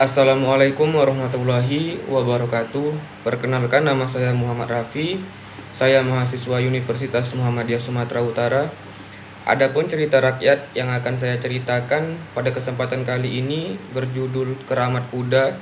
Assalamualaikum warahmatullahi wabarakatuh. Perkenalkan, nama saya Muhammad Rafi. Saya mahasiswa Universitas Muhammadiyah Sumatera Utara. Adapun cerita rakyat yang akan saya ceritakan pada kesempatan kali ini berjudul Keramat Kuda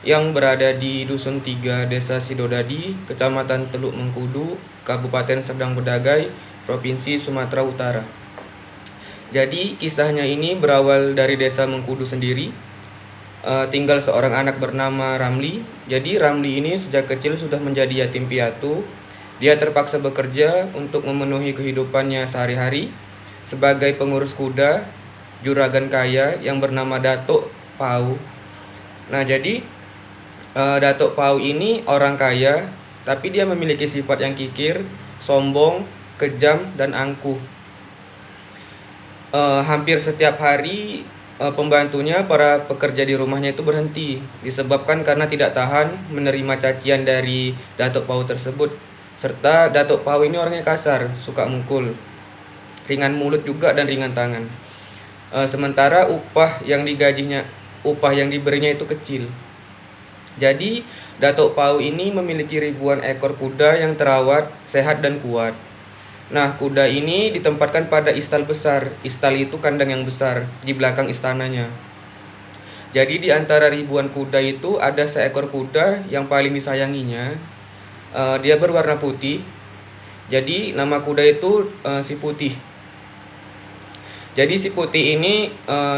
yang berada di Dusun 3, Desa Sidodadi, Kecamatan Teluk Mengkudu, Kabupaten Serdang Bedagai, Provinsi Sumatera Utara. Jadi kisahnya ini berawal dari Desa Mengkudu sendiri. Tinggal seorang anak bernama Ramli. Jadi Ramli ini sejak kecil sudah menjadi yatim piatu. Dia terpaksa bekerja untuk memenuhi kehidupannya sehari-hari sebagai pengurus kuda juragan kaya yang bernama Datuk Pau. Nah, jadi Datuk Pau ini orang kaya, tapi dia memiliki sifat yang kikir, sombong, kejam, dan angkuh. Hampir setiap hari pembantunya, para pekerja di rumahnya itu berhenti disebabkan karena tidak tahan menerima cacian dari Datuk Pau tersebut. Serta Datuk Pau ini orangnya kasar, suka mukul, ringan mulut juga dan ringan tangan. Sementara upah yang diberinya itu kecil. Jadi Datuk Pau ini memiliki ribuan ekor kuda yang terawat, sehat dan kuat. Nah, kuda ini ditempatkan pada istal besar. Istal itu kandang yang besar di belakang istananya. Jadi di antara ribuan kuda itu ada seekor kuda yang paling disayanginya. Dia berwarna putih. Jadi nama kuda itu si Putih. Jadi si Putih ini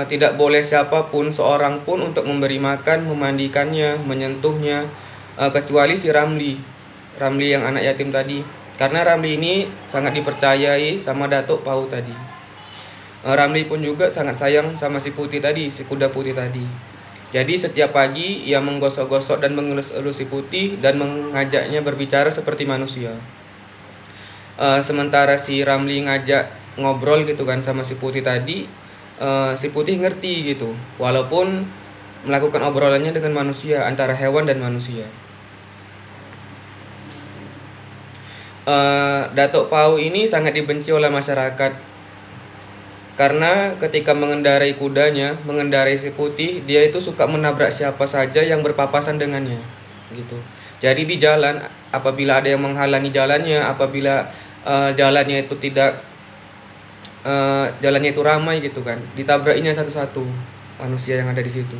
tidak boleh siapapun, seorang pun untuk memberi makan, memandikannya, menyentuhnya, kecuali si Ramli. Ramli yang anak yatim tadi. Karena Ramli ini sangat dipercayai sama Datuk Pau tadi. Ramli pun juga sangat sayang sama si Putih tadi, si kuda putih tadi. Jadi setiap pagi ia menggosok-gosok dan mengelus-elus si Putih dan mengajaknya berbicara seperti manusia. Sementara si Ramli ngajak ngobrol gitu kan sama si Putih tadi, si Putih ngerti gitu, walaupun melakukan obrolannya dengan manusia, antara hewan dan manusia. Datuk Pau ini sangat dibenci oleh masyarakat karena ketika mengendarai kudanya, mengendarai si Putih, dia itu suka menabrak siapa saja yang berpapasan dengannya, gitu. Jadi di jalan, apabila ada yang menghalangi jalannya, apabila jalannya itu ramai gitu kan, ditabrakinya satu-satu manusia yang ada di situ.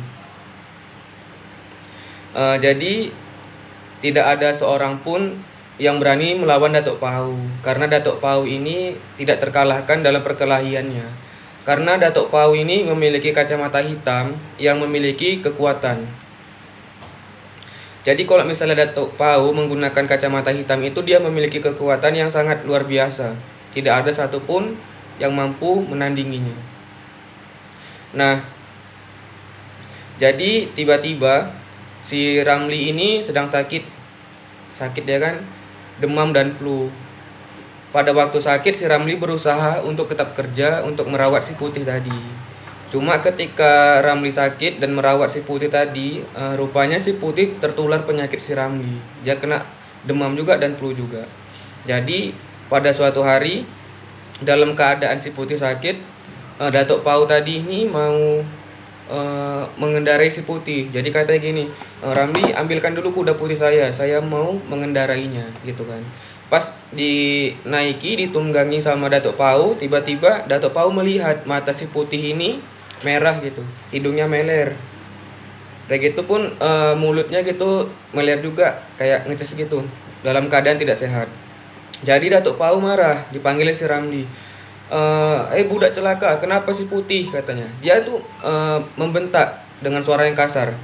Jadi tidak ada seorang pun yang berani melawan Datuk Pau, karena Datuk Pau ini tidak terkalahkan dalam perkelahiannya. Karena Datuk Pau ini memiliki kacamata hitam yang memiliki kekuatan. Jadi kalau misalnya Datuk Pau menggunakan kacamata hitam itu, dia memiliki kekuatan yang sangat luar biasa. Tidak ada satupun yang mampu menandinginya. Nah, jadi tiba-tiba si Ramli ini sedang sakit ya kan, demam dan flu. Pada waktu sakit si Ramli berusaha untuk tetap kerja untuk merawat si Putih tadi. Cuma ketika Ramli sakit dan merawat si Putih tadi, rupanya si Putih tertular penyakit si Ramli. Dia kena demam juga dan flu juga. Jadi pada suatu hari dalam keadaan si Putih sakit, Datuk Pau tadi ini mau mengendarai si Putih. Jadi katanya gini, Ramli, ambilkan dulu kuda putih saya mau mengendarainya gitu kan. Pas dinaiki, ditunggangi sama Datuk Pau, tiba-tiba Datuk Pau melihat mata si Putih ini merah gitu, hidungnya meler. Kayak gitu pun mulutnya gitu meler juga, kayak ngeces gitu, dalam keadaan tidak sehat. Jadi Datuk Pau marah, dipanggil si Ramli. Budak celaka, kenapa si Putih, katanya. Dia tuh membentak dengan suara yang kasar.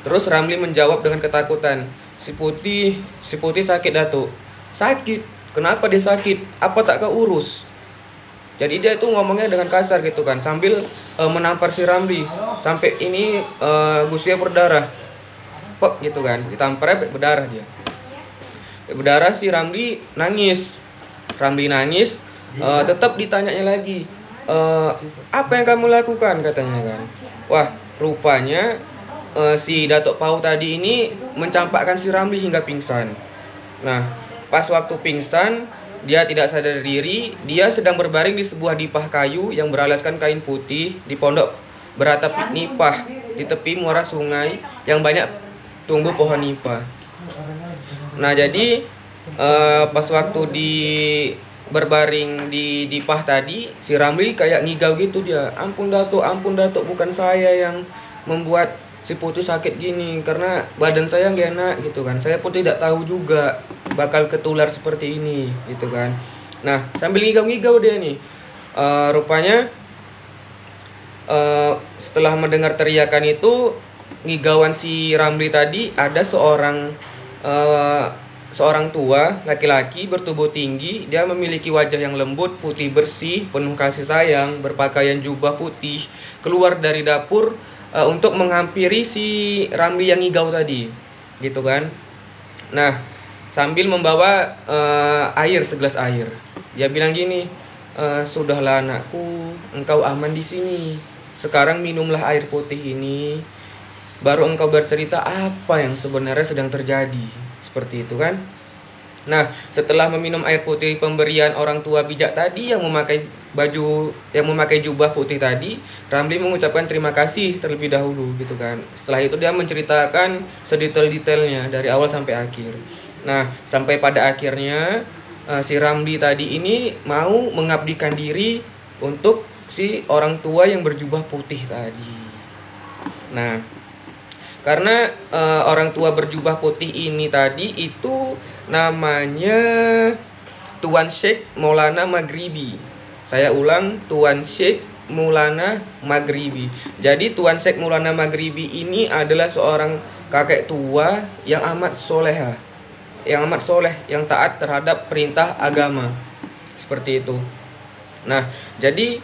Terus Ramli menjawab dengan ketakutan, si Putih sakit, Datuk. Sakit? Kenapa dia sakit? Apa tak kau urus? Jadi dia tuh ngomongnya dengan kasar gitu kan, sambil menampar si Ramli sampai ini gusinya berdarah. Pek gitu kan, ditamparnya berdarah dia. Berdarah, si Ramli nangis. Tetap ditanyanya lagi, apa yang kamu lakukan, katanya kan. Wah, rupanya si Datuk Pau tadi ini mencampakkan si Ramli hingga pingsan. Nah, pas waktu pingsan, dia tidak sadar diri. Dia sedang berbaring di sebuah dipah kayu yang beralaskan kain putih di pondok beratap nipah di tepi muara sungai yang banyak tumbuh pohon nipah. Nah, jadi pas waktu berbaring di pah tadi, si Ramli kayak ngigau gitu dia. Ampun Datuk, bukan saya yang membuat si Putih sakit gini, karena badan saya nggak enak gitu kan. Saya pun tidak tahu juga bakal ketular seperti ini gitu kan. Nah, sambil ngigau-ngigau dia nih. Rupanya setelah mendengar teriakan itu, ngigauan si Ramli tadi, ada seorang tua laki-laki bertubuh tinggi. Dia memiliki wajah yang lembut, putih bersih, penuh kasih sayang, berpakaian jubah putih, keluar dari dapur untuk menghampiri si Ramli yang ngigau tadi gitu kan. Nah, sambil membawa segelas air, dia bilang gini, sudahlah anakku, engkau aman di sini. Sekarang minumlah air putih ini, baru engkau bercerita apa yang sebenarnya sedang terjadi. Seperti itu kan. Nah, setelah meminum air putih pemberian orang tua bijak tadi yang memakai jubah putih tadi, Ramli mengucapkan terima kasih terlebih dahulu gitu kan. Setelah itu dia menceritakan sedetail-detailnya dari awal sampai akhir. Nah, sampai pada akhirnya si Ramli tadi ini mau mengabdikan diri untuk si orang tua yang berjubah putih tadi. Nah, karena orang tua berjubah putih ini tadi itu namanya Tuan Syekh Maulana Maghribi. Saya ulang, Tuan Syekh Maulana Maghribi. Jadi Tuan Syekh Maulana Maghribi ini adalah seorang kakek tua yang amat soleh, yang taat terhadap perintah agama. Seperti itu. Nah, jadi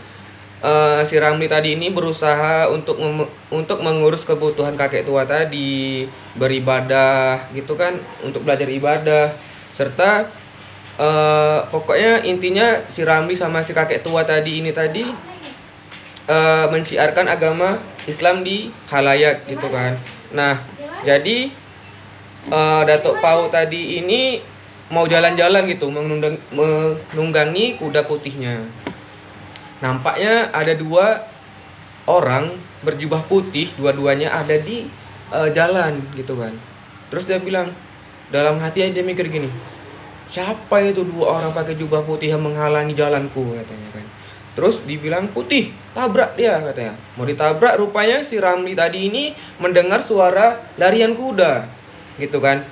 si Ramli tadi ini berusaha untuk mengurus kebutuhan kakek tua tadi, beribadah gitu kan, untuk belajar ibadah, serta pokoknya intinya si Ramli sama si kakek tua tadi menciarkan agama Islam di halayak gitu kan. Nah, jadi Datuk Pau tadi ini mau jalan-jalan gitu, menunggangi kuda putihnya. Nampaknya ada dua orang berjubah putih, dua-duanya ada di jalan gitu kan. Terus dia bilang, dalam hati dia mikir gini, siapa itu dua orang pakai jubah putih yang menghalangi jalanku, katanya kan. Terus dibilang, Putih, tabrak dia, katanya. Mau ditabrak, rupanya si Ramli tadi ini mendengar suara larian kuda gitu kan.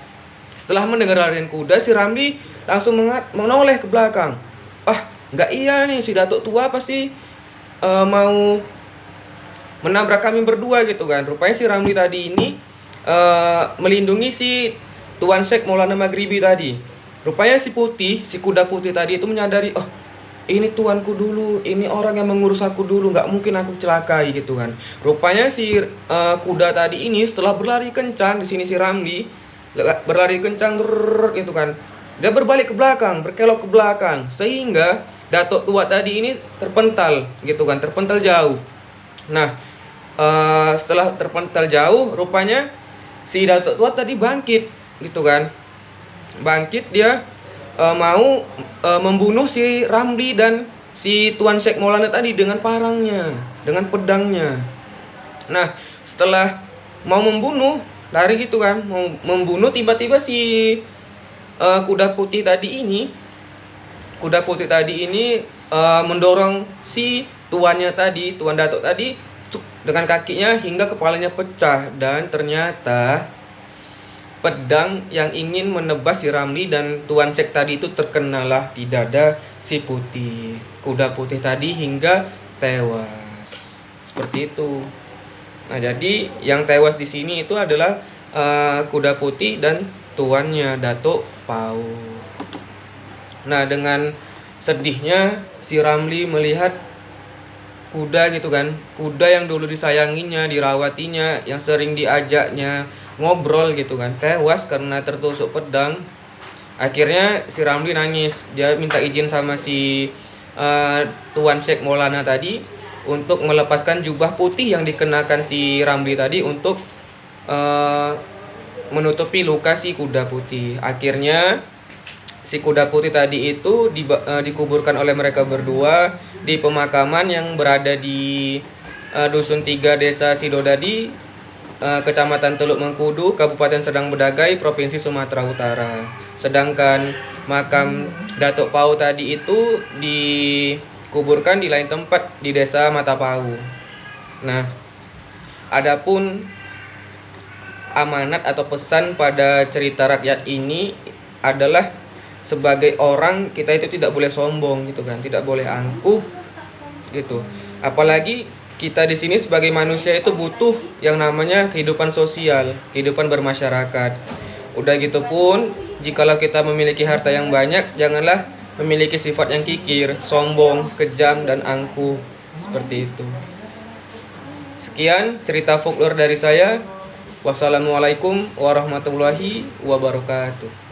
Setelah mendengar larian kuda, si Ramli langsung menoleh ke belakang. Nggak iya nih, si Datuk tua pasti mau menabrak kami berdua gitu kan. Rupanya si Ramli tadi ini melindungi si Tuan Syekh Maulana Maghribi tadi. Rupanya si kuda putih tadi itu menyadari, oh ini tuanku dulu, ini orang yang mengurus aku dulu, nggak mungkin aku celakai gitu kan. Rupanya si kuda tadi ini setelah berlari kencang, di sini si Ramli berlari kencang gitu kan. Dia berbalik ke belakang, berkelok ke belakang, sehingga Datuk tua tadi ini terpental gitu kan, terpental jauh. Nah, setelah terpental jauh, rupanya si Datuk tua tadi bangkit gitu kan. Bangkit, dia mau membunuh si Ramli dan si Tuan Syekh Maulana tadi dengan parangnya, dengan pedangnya. Nah, setelah mau membunuh, lari gitu kan, mau membunuh, tiba-tiba si kuda putih tadi ini mendorong si Tuan Datuk tadi dengan kakinya hingga kepalanya pecah, dan ternyata pedang yang ingin menebas si Ramli dan Tuan Syekh tadi itu terkenalah di dada si kuda putih tadi hingga tewas. Seperti itu. Nah, jadi yang tewas di sini itu adalah kuda putih dan tuannya, Datuk Pau. Nah, dengan sedihnya si Ramli melihat kuda gitu kan, kuda yang dulu disayanginya, dirawatinya, yang sering diajaknya ngobrol gitu kan, tewas karena tertusuk pedang. Akhirnya si Ramli nangis. Dia minta izin sama si Tuan Syekh Maulana tadi untuk melepaskan jubah putih yang dikenakan si Ramli tadi untuk menutupi luka si kuda putih. Akhirnya si kuda putih tadi itu dikuburkan oleh mereka berdua di pemakaman yang berada di Dusun 3 Desa Sidodadi, Kecamatan Teluk Mengkudu, Kabupaten Sedang Bedagai, Provinsi Sumatera Utara. Sedangkan makam Datuk Pau tadi itu dikuburkan di lain tempat di Desa Matapau. Nah, adapun amanat atau pesan pada cerita rakyat ini adalah sebagai orang kita itu tidak boleh sombong gitu kan, tidak boleh angkuh gitu. Apalagi kita di sini sebagai manusia itu butuh yang namanya kehidupan sosial, kehidupan bermasyarakat. Udah gitu pun, jikalau kita memiliki harta yang banyak, janganlah memiliki sifat yang kikir, sombong, kejam, dan angkuh. Seperti itu. Sekian cerita folklore dari saya. Wassalamualaikum warahmatullahi wabarakatuh.